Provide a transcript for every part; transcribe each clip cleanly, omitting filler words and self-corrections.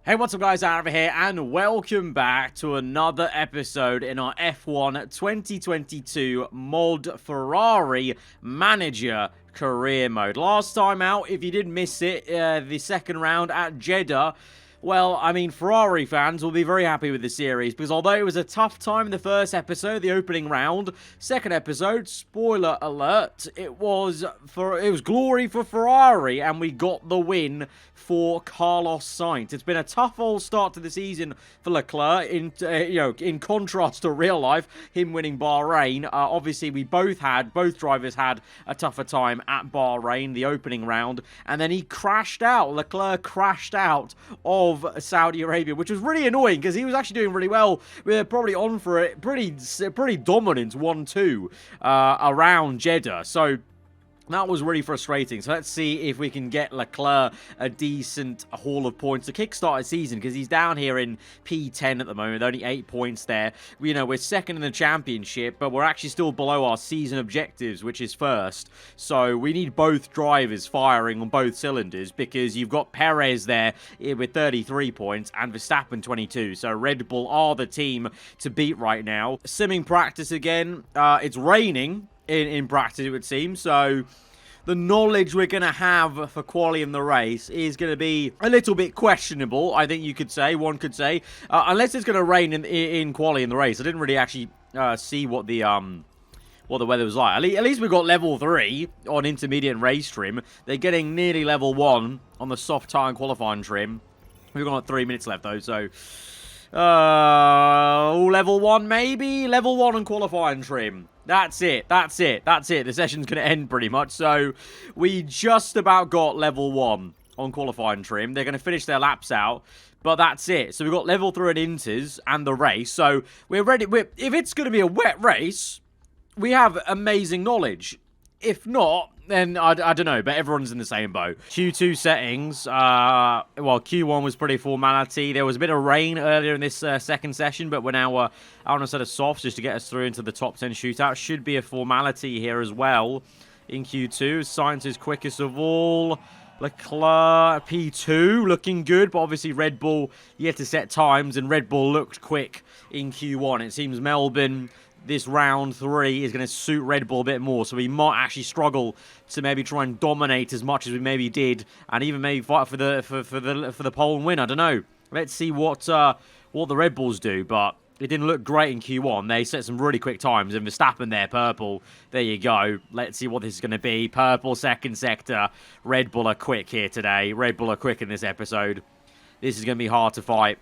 Hey, what's up guys, aarava here, and welcome back to another episode in our F1 2022 mod Ferrari Manager Career Mode. Last time out, if you did miss it, the second round at Jeddah, well, I mean, Ferrari fans will be very happy with the series, because although it was a tough time in the first episode, the opening round, second episode, spoiler alert, it was glory for Ferrari, and we got the win for Carlos Sainz. It's been a tough old start to the season for Leclerc, in contrast to real life, him winning Bahrain. Obviously, both drivers had a tougher time at Bahrain, the opening round, and then he crashed out. Leclerc crashed out of Saudi Arabia, which was really annoying because he was actually doing really well. We were probably on for a pretty dominant 1-2 around Jeddah. So that was really frustrating. So let's see if we can get Leclerc a decent haul of points to kickstart his season, because he's down here in P10 at the moment, only 8 points there. We're second in the championship, but we're actually still below our season objectives, which is first. So we need both drivers firing on both cylinders, because you've got Perez there with 33 points and Verstappen 22. So Red Bull are the team to beat right now. Simming practice again. It's raining in practice, it would seem, so the knowledge we're going to have for quali in the race is going to be a little bit questionable, I think one could say, unless it's going to rain in quali in the race. I didn't really actually see what the weather was like. At least we got level 3 on intermediate and race trim. They're getting nearly level 1 on the soft tire and qualifying trim. We've got 3 minutes left though, so level 1 maybe? Level 1 on qualifying trim. That's it. The session's going to end pretty much. So we just about got level 1 on qualifying trim. They're going to finish their laps out, but that's it. So we've got level 3 at Inters and the race. So we're ready. If it's going to be a wet race, we have amazing knowledge. If not, then I don't know, but everyone's in the same boat. Q2 settings, well, Q1 was pretty formality. There was a bit of rain earlier in this second session, but we're now out on a set of softs just to get us through into the top 10 shootout. Should be a formality here as well in Q2. Sainz is quickest of all. Leclerc, P2, looking good, but obviously Red Bull yet to set times, and Red Bull looked quick in Q1. It seems Melbourne, this round 3 is going to suit Red Bull a bit more, so we might actually struggle to maybe try and dominate as much as we maybe did, and even maybe fight for the pole and win. I don't know. Let's see what the Red Bulls do, but it didn't look great in Q1. They set some really quick times, and Verstappen there, purple. There you go. Let's see what this is going to be. Purple second sector. Red Bull are quick here today. Red Bull are quick in this episode. This is going to be hard to fight.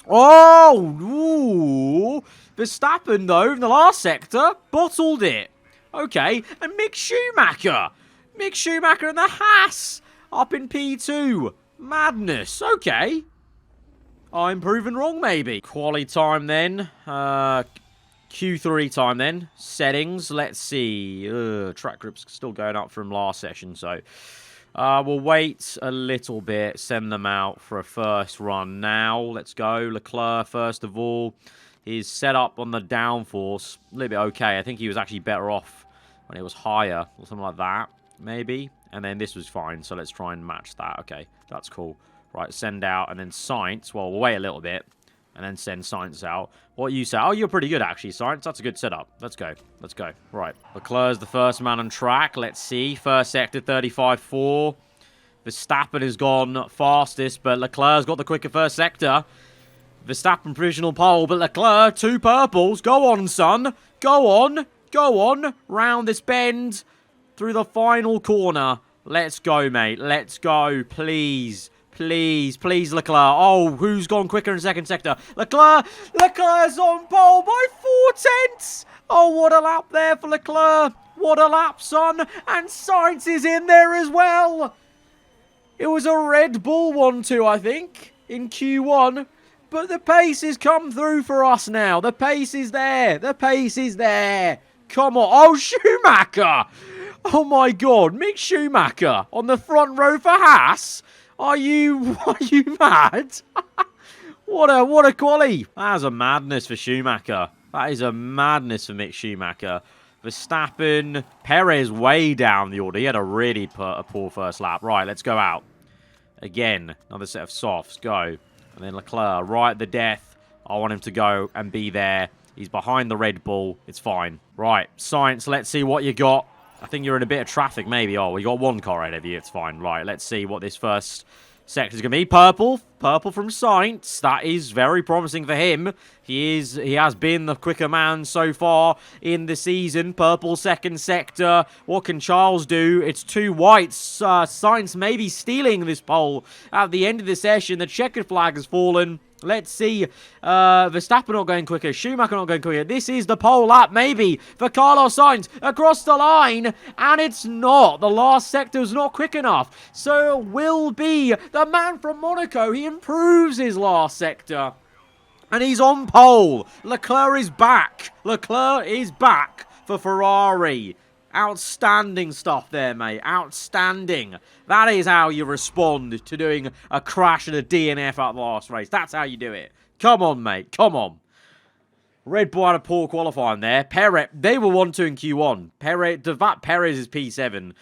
Oh, ooh. Verstappen, though, in the last sector, bottled it. Okay, and Mick Schumacher in the Haas, up in P2. Madness, okay. I'm proven wrong, maybe. Quali time, then. Q3 time, then. Settings, let's see. Track grip's still going up from last session, so we'll wait a little bit, send them out for a first run now. Let's go. Leclerc, first of all. His setup on the downforce, a little bit okay. I think he was actually better off when it was higher, or something like that, maybe. And then this was fine, so let's try and match that. Okay, that's cool. Right, send out, and then Sainz. Well, we'll wait a little bit, and then send Sainz out. What you say? Oh, you're pretty good, actually, Sainz. That's a good setup. Let's go. Let's go. Right. Leclerc's the first man on track. Let's see. First sector, 35.4. Verstappen has gone fastest, but Leclerc's got the quicker first sector. Verstappen provisional pole, but Leclerc, 2 purples. Go on, son. Go on. Go on. Round this bend. Through the final corner. Let's go, mate. Let's go. Please. Please, please, Leclerc. Oh, who's gone quicker in second sector? Leclerc! Leclerc's on pole by 4/10! Oh, what a lap there for Leclerc. What a lap, son. And Sainz is in there as well. It was a Red Bull 1-2, I think, in Q1. But the pace has come through for us now. The pace is there. The pace is there. Come on. Oh, Schumacher. Oh, my God. Mick Schumacher on the front row for Haas. Are you mad? What a quali. That is a madness for Schumacher. That is a madness for Mick Schumacher. Verstappen, Perez way down the order. He had a really poor first lap. Right, let's go out. Again, another set of softs. Go. And then Leclerc, right at the death. I want him to go and be there. He's behind the Red Bull. It's fine. Right, Sainz, let's see what you got. I think you're in a bit of traffic, maybe. Oh, we got one car ahead of you. It's fine. Right, let's see what this first sector is going to be. Purple. Purple from Sainz. That is very promising for him. He has been the quicker man so far in the season. Purple second sector. What can Charles do? It's two whites. Sainz may be stealing this pole at the end of the session. The checkered flag has fallen. Let's see. Verstappen not going quicker. Schumacher not going quicker. This is the pole lap, maybe, for Carlos Sainz across the line. And it's not. The last sector is not quick enough. So it will be the man from Monaco. He improves his last sector. And he's on pole. Leclerc is back. Leclerc is back for Ferrari. Outstanding stuff there, mate. Outstanding. That is how you respond to doing a crash and a DNF at the last race. That's how you do it. Come on, mate. Come on. Red Bull had a poor qualifying there. Perez, they were 1-2 in Q1. Perez is P7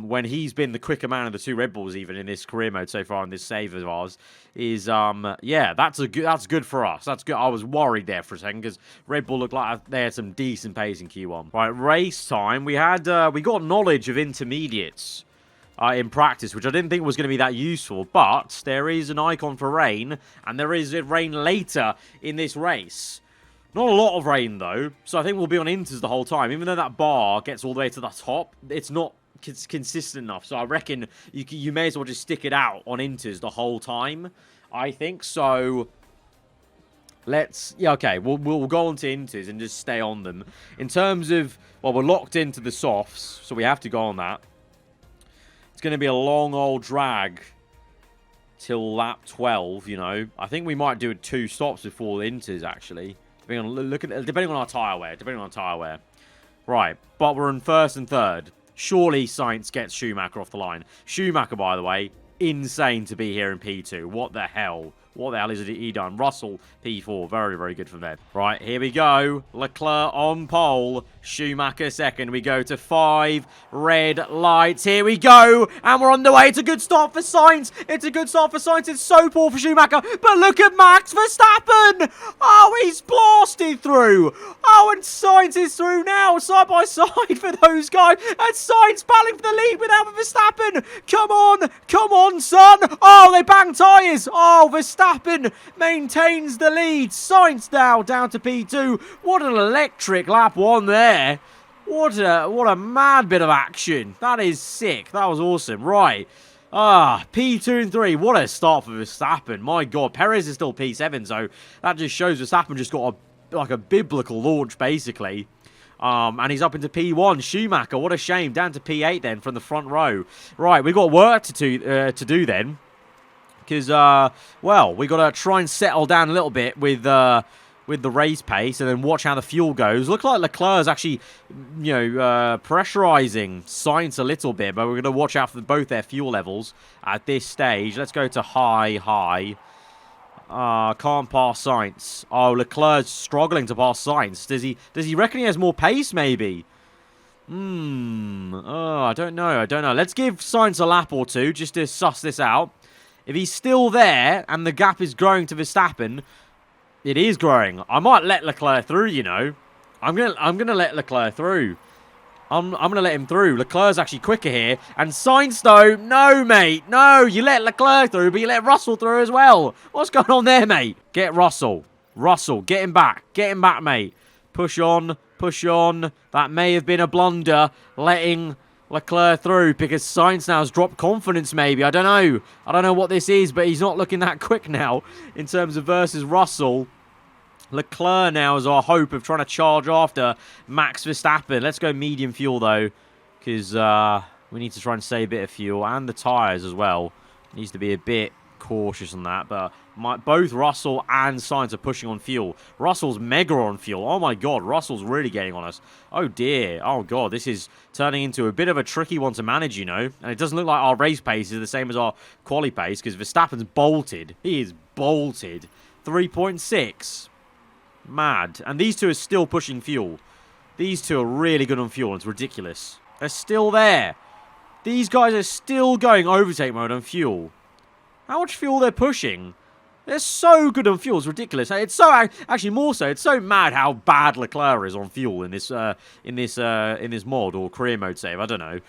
when he's been the quicker man of the two Red Bulls even in this career mode so far in this save of ours. Yeah, that's good for us. That's good. I was worried there for a second because Red Bull looked like they had some decent pace in Q1. Right, race time. We got knowledge of intermediates in practice, which I didn't think was going to be that useful, but there is an icon for rain, and there is rain later in this race. Not a lot of rain, though, so I think we'll be on inters the whole time. Even though that bar gets all the way to the top, it's not consistent enough. So I reckon you may as well just stick it out on inters the whole time, I think. So yeah, okay, we'll go on to inters and just stay on them. In terms of, well, we're locked into the softs, so we have to go on that. It's going to be a long old drag till lap 12, you know. I think we might do 2 stops before the inters, actually. Depending on our tyre wear. Right, but we're in first and third. Surely Sainz gets Schumacher off the line. Schumacher, by the way, insane to be here in P2. What the hell? What the hell is he done? Russell, P4. Very, very good from there. Right, here we go. Leclerc on pole. Schumacher second. We go to 5 red lights. Here we go. And we're on the way. It's a good start for Sainz. It's a good start for Sainz. It's so poor for Schumacher. But look at Max Verstappen. Oh, he's blasted through. Oh, and Sainz is through now. Side by side for those guys. And Sainz battling for the lead without Verstappen. Come on. Come on, son. Oh, they bang tyres. Oh, Verstappen maintains the lead. Sainz now down to P2. What an electric lap 1 there. What a mad bit of action. That is sick. That was awesome. Right. P2 and 3. What a start for Verstappen. My God. Perez is still P7, so that just shows Verstappen just got a biblical launch, basically. And he's up into P1. Schumacher, what a shame. Down to P8 then from the front row. Right, we've got work to do then. Because, well, we've got to try and settle down a little bit with the race pace and then watch how the fuel goes. Looks like Leclerc's actually, you know, pressurizing Sainz a little bit, but we're going to watch out for both their fuel levels at this stage. Let's go to high. Can't pass Sainz. Oh, Leclerc's struggling to pass Sainz. Does he reckon he has more pace, maybe? I don't know. Let's give Sainz a lap or two just to suss this out. If he's still there and the gap is growing to Verstappen, it is growing. I might let Leclerc through, you know. I'm gonna let Leclerc through. I'm gonna let him through. Leclerc's actually quicker here. And Sainz, though, no, mate. No, you let Leclerc through, but you let Russell through as well. What's going on there, mate? Get Russell. Russell, get him back. Get him back, mate. Push on. That may have been a blunder, letting Leclerc through, because Sainz now has dropped confidence, maybe. I don't know what this is, but he's not looking that quick now in terms of versus Russell. Leclerc now is our hope of trying to charge after Max Verstappen. Let's go medium fuel, though, because we need to try and save a bit of fuel, and the tyres as well. Needs to be a bit cautious on that, but both Russell and Sainz are pushing on fuel. Russell's mega on fuel. Oh my God, Russell's really getting on us. Oh dear. Oh God, this is turning into a bit of a tricky one to manage, you know. And it doesn't look like our race pace is the same as our quali pace, because Verstappen's bolted. He is bolted. 3.6. Mad. And these two are still pushing fuel. These two are really good on fuel. It's ridiculous. They're still there. These guys are still going overtake mode on fuel. How much fuel they're pushing? They're so good on fuel. It's ridiculous. It's so actually more so. It's so mad how bad Leclerc is on fuel in this mod or career mode save. I don't know,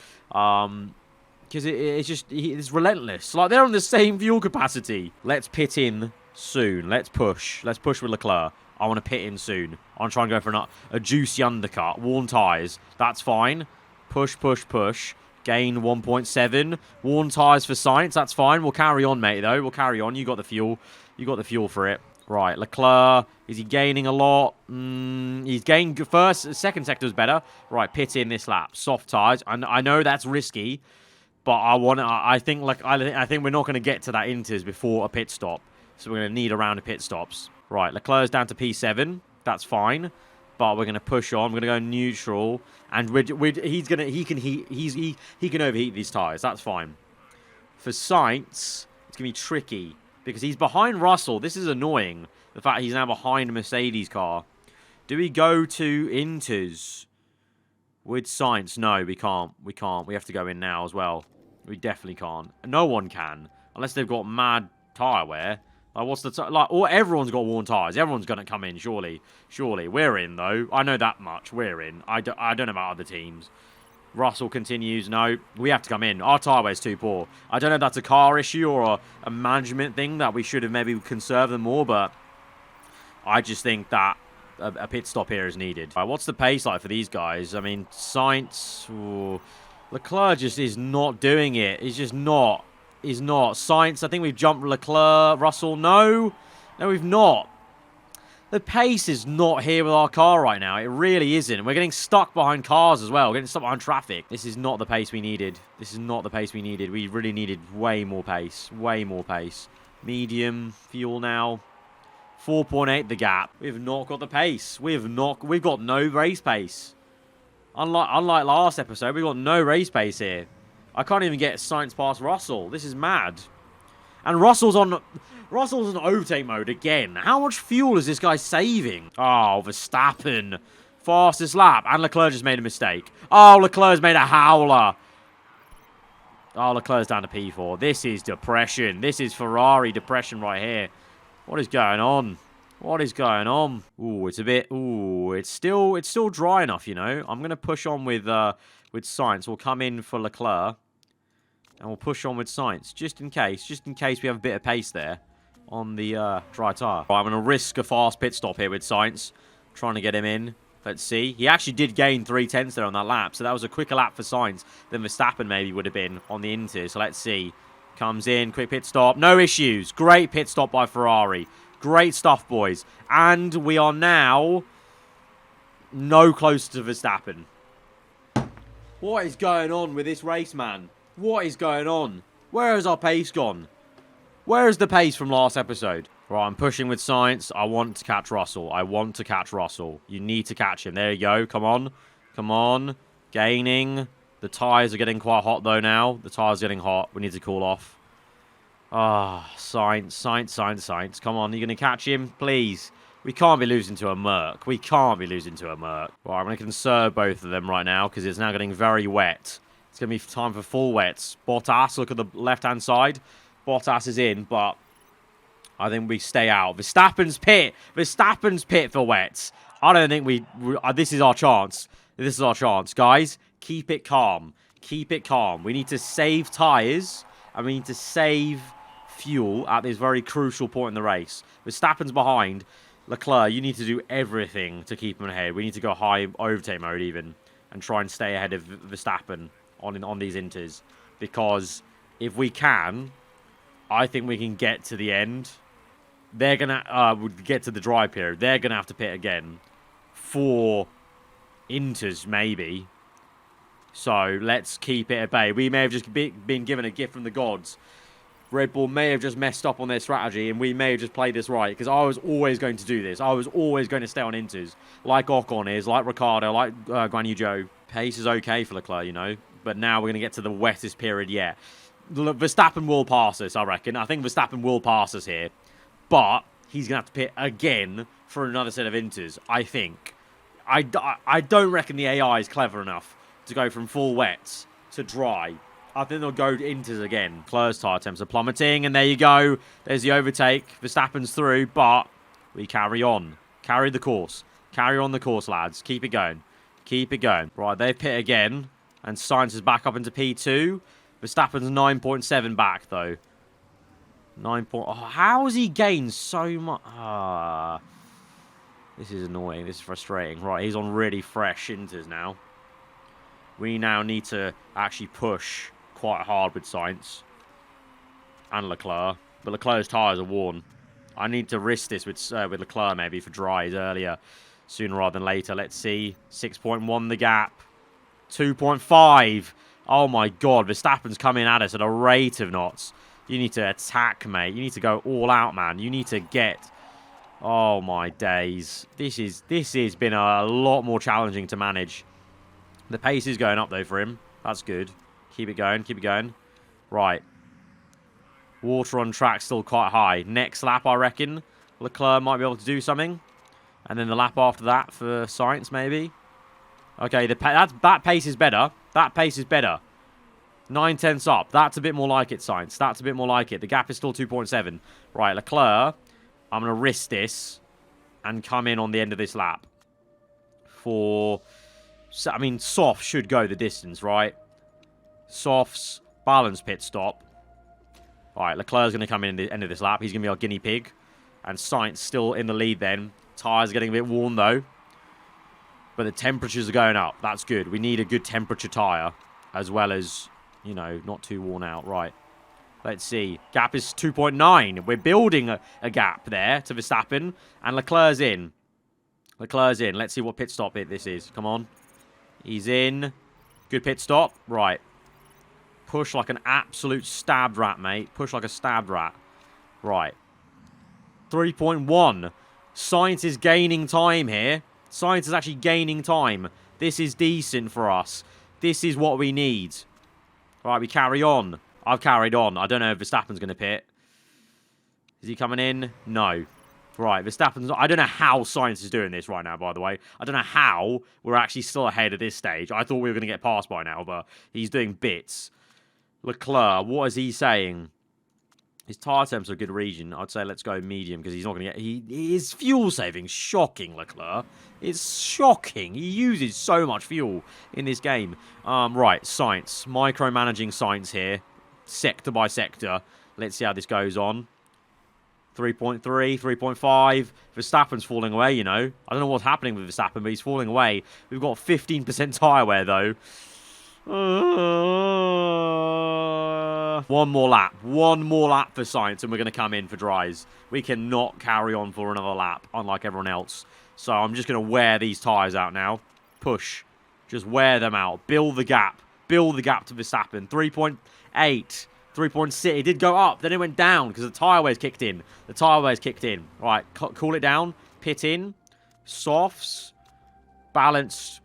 because it's relentless. Like they're on the same fuel capacity. Let's pit in soon. Let's push. Let's push with Leclerc. I want to pit in soon. I want to try and go for a juicy undercut. Worn tyres. That's fine. Push, push, push. Gain 1.7. Worn tyres for Sainz. That's fine. We'll carry on, mate, though. We'll carry on. You got the fuel. You got the fuel for it. Right, Leclerc. Is he gaining a lot? He's gained first. Second sector was better. Right, pit in this lap. Soft tyres. I know that's risky, but I think we're not going to get to that Inters before a pit stop. So we're going to need a round of pit stops. Right, Leclerc's down to P7. That's fine. But we're going to push on. We're going to go neutral. And he can overheat these tyres. That's fine. For Sainz, it's going to be tricky. Because he's behind Russell. This is annoying. The fact he's now behind a Mercedes car. Do we go to Inters with Sainz? No, we can't. We can't. We have to go in now as well. We definitely can't. No one can. Unless they've got mad tyre wear. Like, what's the... or everyone's got worn tyres. Everyone's going to come in, surely. Surely. We're in, though. I know that much. We're in. I don't know about other teams. Russell continues. No, we have to come in. Our tyre wear's too poor. I don't know if that's a car issue or a management thing that we should have maybe conserved them more, but I just think that a pit stop here is needed. Right, what's the pace like for these guys? I mean, Sainz... Ooh, Leclerc just is not doing it. He's just not. He's not. Sainz, I think we've jumped Leclerc. Russell, no. No, we've not. The pace is not here with our car right now. It really isn't. We're getting stuck behind cars as well. We're getting stuck behind traffic. This is not the pace we needed. This is not the pace we needed. We really needed way more pace. Way more pace. Medium fuel now. 4.8 the gap. We've not got the pace. We've got no race pace. Unlike last episode, we've got no race pace here. I can't even get Sainz past Russell. This is mad. And Russell's on overtake mode again. How much fuel is this guy saving? Oh, Verstappen. Fastest lap. And Leclerc just made a mistake. Oh, Leclerc's made a howler. Oh, Leclerc's down to P4. This is depression. This is Ferrari depression right here. What is going on? What is going on? Ooh, it's a bit... Ooh, it's still dry enough, you know. I'm going to push on with Sainz. We'll come in for Leclerc. And we'll push on with Sainz, just in case we have a bit of pace there on the dry tyre. Right, I'm going to risk a fast pit stop here with Sainz, trying to get him in. Let's see. He actually did gain 3/10 there on that lap, so that was a quicker lap for Sainz than Verstappen maybe would have been on the Inter. So let's see. Comes in, quick pit stop. No issues. Great pit stop by Ferrari. Great stuff, boys. And we are now no closer to Verstappen. What is going on with this race, man? What is going on? Where has our pace gone? Where is the pace from last episode? Right, I'm pushing with Sainz. I want to catch Russell. I want to catch Russell. You need to catch him. There you go. Come on. Come on. Gaining. The tyres are getting quite hot, though, now. The tyres are getting hot. We need to cool off. Ah, Sainz. Come on. You're going to catch him? Please. We can't be losing to a Merc. We can't be losing to a Merc. Right, I'm going to conserve both of them right now because it's now getting very wet. It's going to be time for full wets. Bottas, look at the left-hand side. Bottas is in, but I think we stay out. Verstappen's pit. Verstappen's pit for wets. I don't think this is our chance. This is our chance. Guys, keep it calm. Keep it calm. We need to save tyres, and we need to save fuel at this very crucial point in the race. Verstappen's behind. Leclerc, you need to do everything to keep him ahead. We need to go high overtake mode even and try and stay ahead of Verstappen on these Inters, because if we can, I think we can get to the end. They're gonna get to the dry period. They're gonna have to pit again for Inters maybe. So let's keep it at bay. We may have just been given a gift from the gods. Red Bull may have just messed up on their strategy, and we may have just played this right, because I was always going to do this. I was always going to stay on Inters, like Ocon is, like Ricciardo, like Guan Yu Zhou. Pace is okay for Leclerc, you know, but now we're going to get to the wettest period yet. Verstappen will pass us, I reckon. I think Verstappen will pass us here, but he's going to have to pit again for another set of Inters, I think. I don't reckon the AI is clever enough to go from full wets to dry. I think they'll go inters again. Leclerc's tyre temps are plummeting, and there you go. There's the overtake. Verstappen's through, but we carry on. Carry the course. Carry on the course, lads. Keep it going. Keep it going. Right, they've pit again, and Sainz is back up into P2. Verstappen's 9.7 back, though. 9 point... Oh, how has he gained so much? This is annoying. This is frustrating. Right, he's on really fresh inters now. We now need to actually push quite hard with Sainz and Leclerc. But Leclerc's tyres are worn. I need to risk this with Leclerc maybe for dries earlier, sooner rather than later. Let's see. 6.1 the gap. 2.5. Oh my god, Verstappen's coming at us at a rate of knots. You need to attack, mate. You need to go all out, man. You need to get... Oh my days. This has been a lot more challenging to manage. The pace is going up, though, for him. That's good. Keep it going. Keep it going. Right. Water on track still quite high. Next lap, I reckon, Leclerc might be able to do something. And then the lap after that for Sainz, maybe. Okay, that pace is better. That pace is better. 9/10 up. That's a bit more like it, Sainz. That's a bit more like it. The gap is still 2.7. Right, Leclerc, I'm going to risk this and come in on the end of this lap. I mean, softs should go the distance, right? Softs, balance pit stop. All right, Leclerc's going to come in at the end of this lap. He's going to be our guinea pig. And Sainz still in the lead then. Tyres are getting a bit warm, though. But the temperatures are going up. That's good. We need a good temperature tyre. As well as, you know, not too worn out. Right. Let's see. Gap is 2.9. We're building a gap there to Verstappen. And Leclerc's in. Leclerc's in. Let's see what pit stop this is. Come on. He's in. Good pit stop. Right. Push like an absolute stabbed rat, mate. Push like a stabbed rat. Right. 3.1. Sainz is gaining time here. Sainz is actually gaining time. This is decent for us. This is what we need. Right, we carry on. I've carried on. I don't know if Verstappen's going to pit. Is he coming in? No. Right, Verstappen's... I don't know how Sainz is doing this right now, by the way. I don't know how we're actually still ahead at this stage. I thought we were going to get past by now, but he's doing bits. Leclerc, what is he saying? His tyre temps are a good region. I'd say let's go medium because he's not going to get... His fuel saving shocking, Leclerc. It's shocking. He uses so much fuel in this game. Right, Sainz. Micromanaging Sainz here. Sector by sector. Let's see how this goes on. 3.3, 3.5. Verstappen's falling away, you know. I don't know what's happening with Verstappen, but he's falling away. We've got 15% tyre wear, though. One more lap. One more lap for Sainz, and we're going to come in for dries. We cannot carry on for another lap, unlike everyone else. So I'm just going to wear these tyres out now. Push. Just wear them out. Build the gap. Build the gap to Verstappen. 3.8. 3.6. It did go up. Then it went down because the tyre wear's kicked in. The tyre wear's kicked in. Right. Cool it down. Pit in. Softs. Balanced.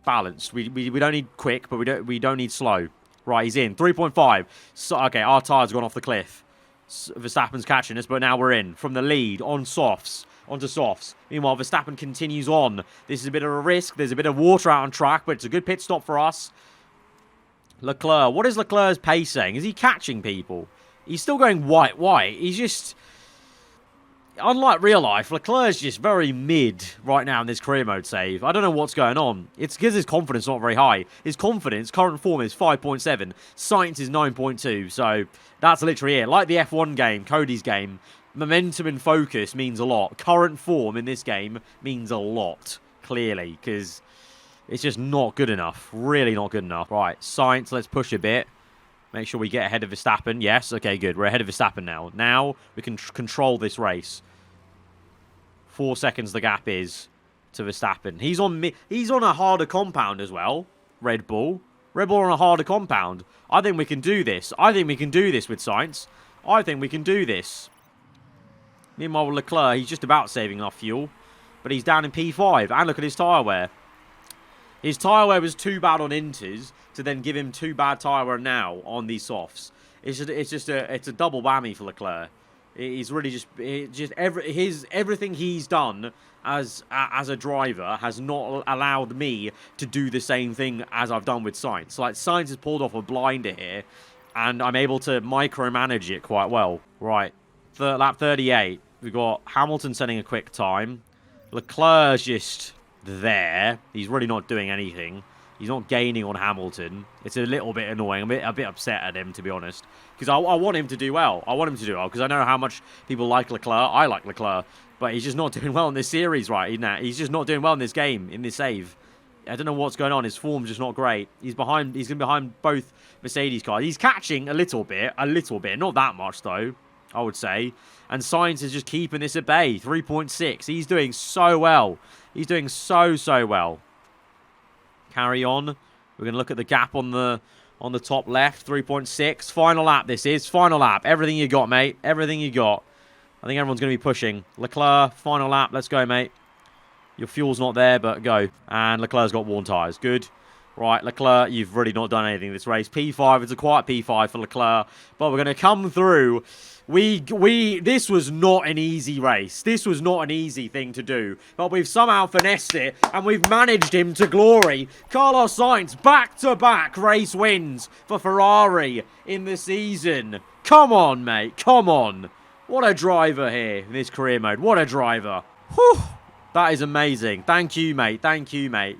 We don't need quick, but we don't need slow. Right, he's in. 3.5. So, okay, our tyres gone off the cliff. Verstappen's catching us, but now we're in. From the lead, on softs. Onto softs. Meanwhile, Verstappen continues on. This is a bit of a risk. There's a bit of water out on track, but it's a good pit stop for us. Leclerc. What is Leclerc's pace saying? Is he catching people? He's still going white. He's just... Unlike real life, Leclerc's just very mid right now in this career mode save. I don't know what's going on. It's because his confidence is not very high. His confidence, current form is 5.7. Sainz is 9.2. So that's literally it. Like the F1 game, Cody's game, momentum and focus means a lot. Current form in this game means a lot, clearly, because it's just not good enough. Really not good enough. Right, Sainz, let's push a bit. Make sure we get ahead of Verstappen. Yes, okay, good. We're ahead of Verstappen now. Now we can control this race. 4 seconds the gap is to Verstappen. He's on a harder compound as well. Red Bull. Red Bull on a harder compound. I think we can do this. I think we can do this with Sainz. I think we can do this. Meanwhile, Leclerc, he's just about saving enough fuel. But he's down in P5. And look at his tyre wear. His tyre wear was too bad on inters to then give him too bad tyre wear now on these softs. It's a double whammy for Leclerc. He's really everything he's done as a driver has not allowed me to do the same thing as I've done with Sainz. Like Sainz has pulled off a blinder here. and I'm able to micromanage it quite well. Right, lap 38. We've got Hamilton setting a quick time. Leclerc's just there. He's really not doing anything. He's not gaining on Hamilton. It's a little bit annoying. I'm a bit upset at him, to be honest. Because I want him to do well. I want him to do well because I know how much people like Leclerc. I like Leclerc. But he's just not doing well in this series, right? He's just not doing well in this game, in this save. I don't know what's going on. His form's just not great. He's going to be behind both Mercedes cars. He's catching a little bit. Not that much, though, I would say. And Sainz is just keeping this at bay. 3.6. He's doing so well. He's doing so well. Carry on. We're going to look at the gap on the top left. 3.6. Final lap this is. Final lap. Everything you got, mate. Everything you got. I think everyone's going to be pushing. Leclerc, final lap. Let's go, mate. Your fuel's not there, but go. And Leclerc's got worn tyres. Good. Right, Leclerc, you've really not done anything this race. P5, it's a quiet P5 for Leclerc. But we're going to come through. This was not an easy race. This was not an easy thing to do. But we've somehow finessed it, and we've managed him to glory. Carlos Sainz, back-to-back race wins for Ferrari in the season. Come on, mate. Come on. What a driver here in this career mode. What a driver. Whew. That is amazing. Thank you, mate. Thank you, mate.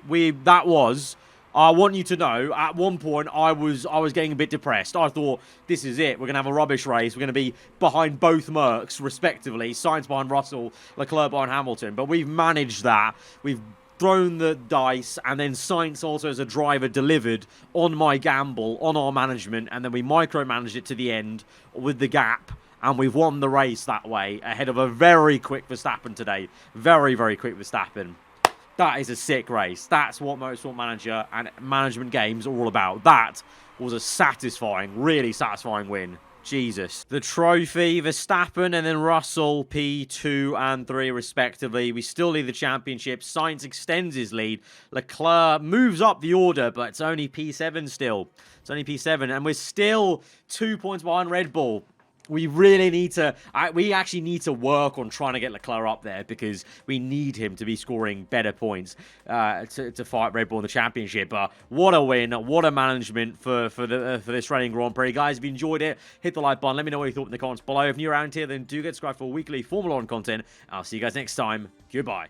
I want you to know, at one point, I was getting a bit depressed. I thought, this is it. We're going to have a rubbish race. We're going to be behind both Mercs, respectively. Sainz behind Russell, Leclerc behind Hamilton. But we've managed that. We've thrown the dice, and then Sainz also as a driver delivered on my gamble, on our management, and then we micromanaged it to the end with the gap. And we've won the race that way, ahead of a very quick Verstappen today. Very, very quick Verstappen. That is a sick race. That's what Motorsport Manager and management games are all about. That was a satisfying, really satisfying win. Jesus. The trophy, Verstappen and then Russell, P2 and 3 respectively. We still lead the championship. Sainz extends his lead. Leclerc moves up the order, but it's only P7 still. It's only P7, and we're still 2 points behind Red Bull. We really need to, we actually need to work on trying to get Leclerc up there because we need him to be scoring better points to fight Red Bull in the championship. But what a win, what a management for this reigning Grand Prix. Guys, if you enjoyed it, hit the like button. Let me know what you thought in the comments below. If you're around here, then do get subscribed for weekly Formula 1 content. I'll see you guys next time. Goodbye.